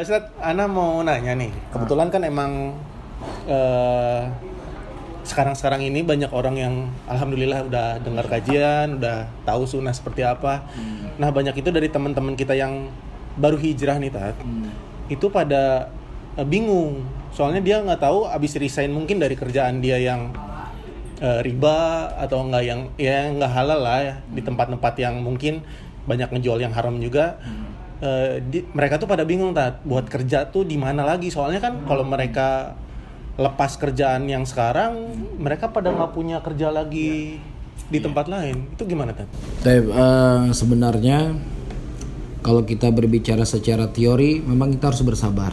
Ustaz, Ana mau nanya nih. Kebetulan kan emang sekarang-sekarang ini banyak orang yang alhamdulillah udah dengar kajian, udah tahu sunnah seperti apa. Nah, banyak itu dari teman-teman kita yang baru hijrah nih, Tat. Itu pada bingung. Soalnya dia nggak tahu abis resign mungkin dari kerjaan dia yang riba atau enggak yang ya nggak halal lah ya, di tempat-tempat yang mungkin banyak ngejual yang haram juga. Mereka tuh pada bingung, Tat, buat kerja tuh di mana lagi. Soalnya kan kalau mereka lepas kerjaan yang sekarang, mereka pada nggak punya kerja lagi di tempat lain. Itu gimana, Tat? Sebenarnya kalau kita berbicara secara teori, memang kita harus bersabar.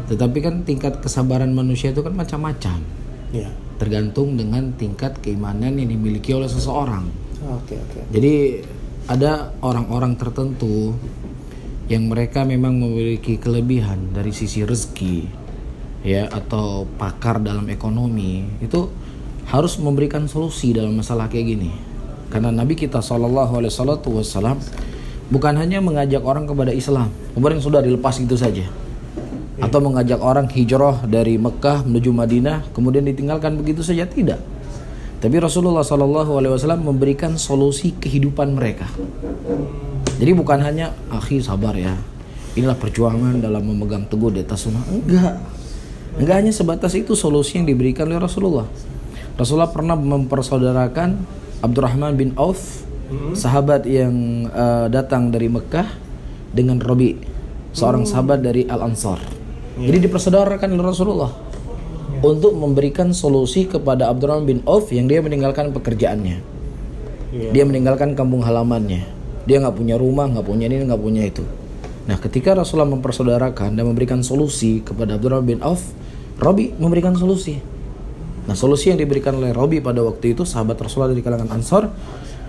Tetapi kan tingkat kesabaran manusia itu kan macam-macam. Iya. Tergantung dengan tingkat keimanan yang dimiliki oleh seseorang. Oke. Jadi ada orang-orang tertentu yang mereka memang memiliki kelebihan dari sisi rezeki, ya, atau pakar dalam ekonomi, itu harus memberikan solusi dalam masalah kayak gini. Karena Nabi kita SAW bukan hanya mengajak orang kepada Islam, kemudian sudah dilepas gitu saja, atau mengajak orang hijrah dari Mekah menuju Madinah kemudian ditinggalkan begitu saja, tidak. Tapi Rasulullah SAW memberikan solusi kehidupan mereka. Jadi bukan hanya akhi sabar ya, inilah perjuangan dalam memegang teguh di atas sunnah. Enggak hanya sebatas itu solusi yang diberikan oleh Rasulullah. Rasulullah pernah mempersaudarakan Abdurrahman bin Auf, sahabat yang datang dari Mekah, dengan Rabi, seorang sahabat dari Al-Ansar. Jadi dipersaudarakan oleh Rasulullah untuk memberikan solusi kepada Abdurrahman bin Auf yang dia meninggalkan pekerjaannya. Dia meninggalkan kampung halamannya. Dia nggak punya rumah, nggak punya ini, nggak punya itu. Nah, ketika Rasulullah mempersaudarakan dan memberikan solusi kepada Abdurrahman bin Auf, Rabi memberikan solusi. Nah, solusi yang diberikan oleh Rabi pada waktu itu, sahabat Rasulullah dari kalangan Ansar,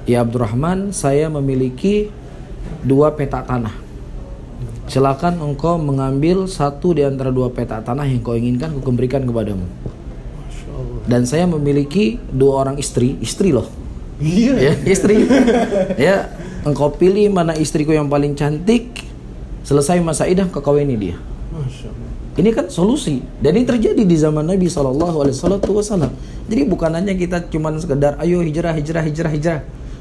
ya Abdurrahman, saya memiliki 2 petak tanah. Silakan engkau mengambil satu di antara 2 petak tanah yang kau inginkan, aku berikan kepadamu. Dan saya memiliki 2 orang istri loh. Iya. Ya, istri. Ya, engkau pilih mana istriku yang paling cantik. Selesai masa idah, kau kawini dia. Masya Allah. Ini kan solusi, dan ini terjadi di zaman Nabi SAW. Jadi bukan hanya kita cuman sekedar ayo hijrah.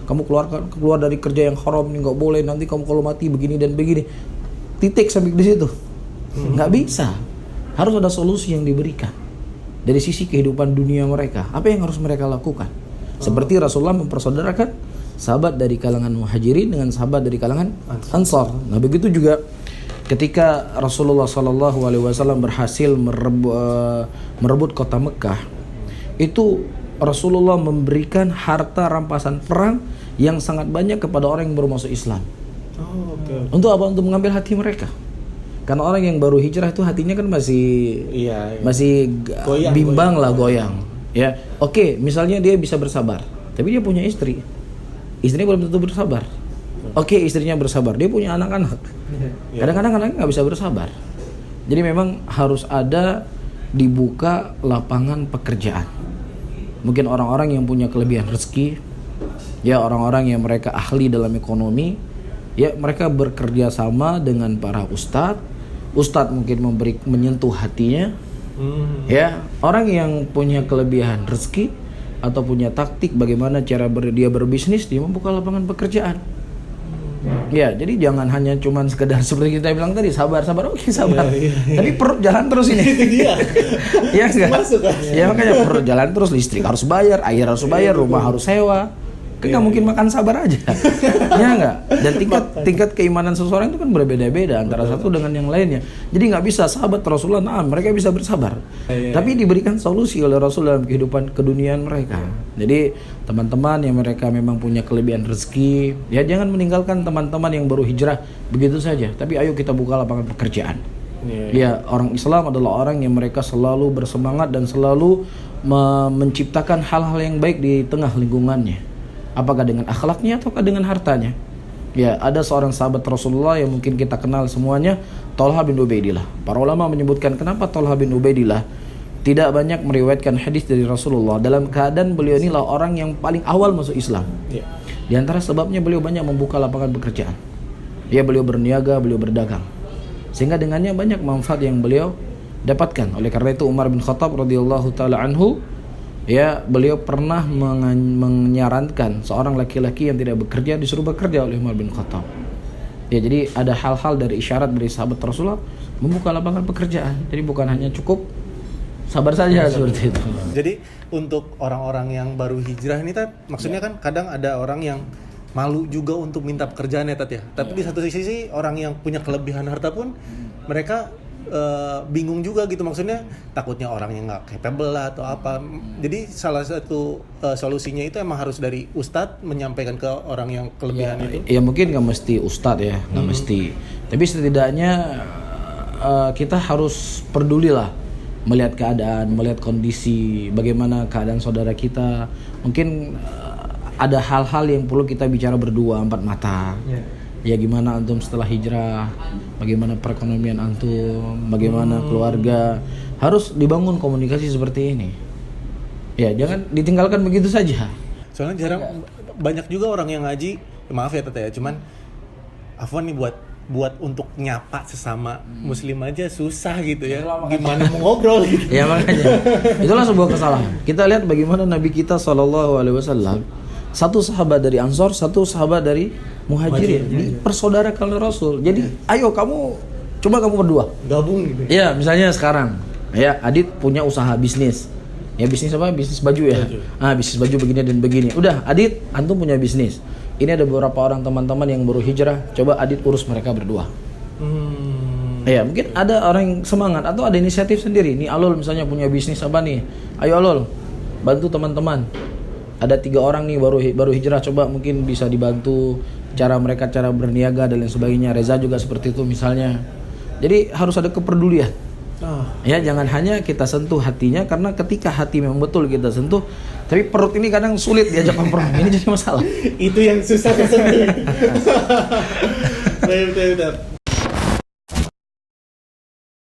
Kamu keluar dari kerja yang haram, nggak boleh, nanti kamu kalau mati begini dan begini. Titik sampai di situ. Nggak bisa. Harus ada solusi yang diberikan dari sisi kehidupan dunia mereka. Apa yang harus mereka lakukan? Seperti Rasulullah mempersaudarakan sahabat dari kalangan Muhajirin dengan sahabat dari kalangan Ansar. Nah, begitu juga ketika Rasulullah SAW berhasil merebut kota Mekah, itu Rasulullah memberikan harta rampasan perang yang sangat banyak kepada orang yang baru masuk Islam. Untuk apa? Untuk mengambil hati mereka. Karena orang yang baru hijrah itu hatinya kan masih bimbang, goyang. Ya, oke, misalnya dia bisa bersabar, tapi dia punya istri. Istrinya belum tentu bersabar. Oke, istrinya bersabar, dia punya anak-anak. Kadang-kadang anaknya nggak bisa bersabar. Jadi memang harus ada dibuka lapangan pekerjaan. Mungkin orang-orang yang punya kelebihan rezeki, ya orang-orang yang mereka ahli dalam ekonomi, ya mereka bekerja sama dengan para ustadz mungkin menyentuh hatinya. Ya, orang yang punya kelebihan rezeki atau punya taktik bagaimana cara dia berbisnis, dia membuka lapangan pekerjaan. Ya, jadi jangan hanya cuman sekedar seperti kita bilang tadi, sabar, oke sabar. Tapi perut jalan terus ini. Iya enggak? Ya makanya perut jalan terus, listrik harus bayar, air harus bayar, rumah harus sewa. Kan nggak mungkin makan sabar aja. Ya enggak? Dan tingkat keimanan seseorang itu kan berbeda-beda antara satu dengan yang lainnya. Jadi nggak bisa sahabat Rasulullah, mereka bisa bersabar. Tapi diberikan solusi oleh Rasul dalam kehidupan keduniaan mereka. Jadi teman-teman yang mereka memang punya kelebihan rezeki, ya jangan meninggalkan teman-teman yang baru hijrah begitu saja. Tapi ayo kita buka lapangan pekerjaan. Ya, orang Islam adalah orang yang mereka selalu bersemangat dan selalu menciptakan hal-hal yang baik di tengah lingkungannya. Apakah dengan akhlaknya ataukah dengan hartanya. Ya, ada seorang sahabat Rasulullah yang mungkin kita kenal semuanya, Thalhah bin Ubaidillah. Para ulama menyebutkan kenapa Thalhah bin Ubaidillah tidak banyak meriwayatkan hadis dari Rasulullah, dalam keadaan beliau inilah orang yang paling awal masuk Islam. Di antara sebabnya beliau banyak membuka lapangan pekerjaan. Ya, beliau berniaga, beliau berdagang. sehingga dengannya banyak manfaat yang beliau dapatkan. Oleh karena itu Umar bin Khattab radhiyallahu taala anhu, ya, beliau pernah menyarankan seorang laki-laki yang tidak bekerja disuruh bekerja oleh Umar bin Khattab. Ya, jadi ada hal-hal dari isyarat dari sahabat Rasulullah membuka lapangan pekerjaan. Jadi bukan hanya cukup sabar saja seperti itu. Jadi untuk orang-orang yang baru hijrah ini Tat, maksudnya kan kadang ada orang yang malu juga untuk minta pekerjaan ya Tat ya. Tapi di satu sisi orang yang punya kelebihan harta pun mereka bingung juga gitu, maksudnya takutnya orang yang nggak capable lah atau apa. Jadi salah satu solusinya itu emang harus dari ustadz menyampaikan ke orang yang kelebihan itu. Ya mungkin nggak mesti ustadz ya, nggak mesti. Tapi setidaknya kita harus peduli lah, melihat keadaan, melihat kondisi, bagaimana keadaan saudara kita. Mungkin ada hal-hal yang perlu kita bicara berdua empat mata. Ya gimana antum setelah hijrah, bagaimana perekonomian antum, bagaimana keluarga, harus dibangun komunikasi seperti ini. Ya jangan ditinggalkan begitu saja. Soalnya jarang, banyak juga orang yang ngaji, maaf ya Tete ya, cuman Afwan nih buat untuk nyapa sesama muslim aja susah gitu ya. Gimana mau ngobrol gitu. Ya makanya itulah sebuah kesalahan. Kita lihat bagaimana Nabi kita SAW, satu sahabat dari Ansor, satu sahabat dari Muhajirin, dipersaudarakan oleh Rasul. Jadi ayo coba kamu berdua gabung gitu. Ya misalnya sekarang ya Adit punya usaha bisnis. Ya bisnis apa? Bisnis baju ya. Bisnis baju begini dan begini. Udah Adit, antum punya bisnis. Ini ada beberapa orang teman-teman yang baru hijrah. Coba Adit urus mereka berdua. Ya mungkin ada orang yang semangat atau ada inisiatif sendiri. Nih Alul misalnya punya bisnis apa nih? Ayo Alul, bantu teman-teman. Ada 3 orang nih baru hijrah, coba mungkin bisa dibantu cara berniaga dan lain sebagainya. Reza juga seperti itu misalnya. Jadi harus ada kepedulian. Ya jangan hanya kita sentuh hatinya, karena ketika hati memang betul kita sentuh, tapi perut ini kadang sulit diajak kompromi. Ini jadi masalah. Itu yang susah kesentuh. Betul.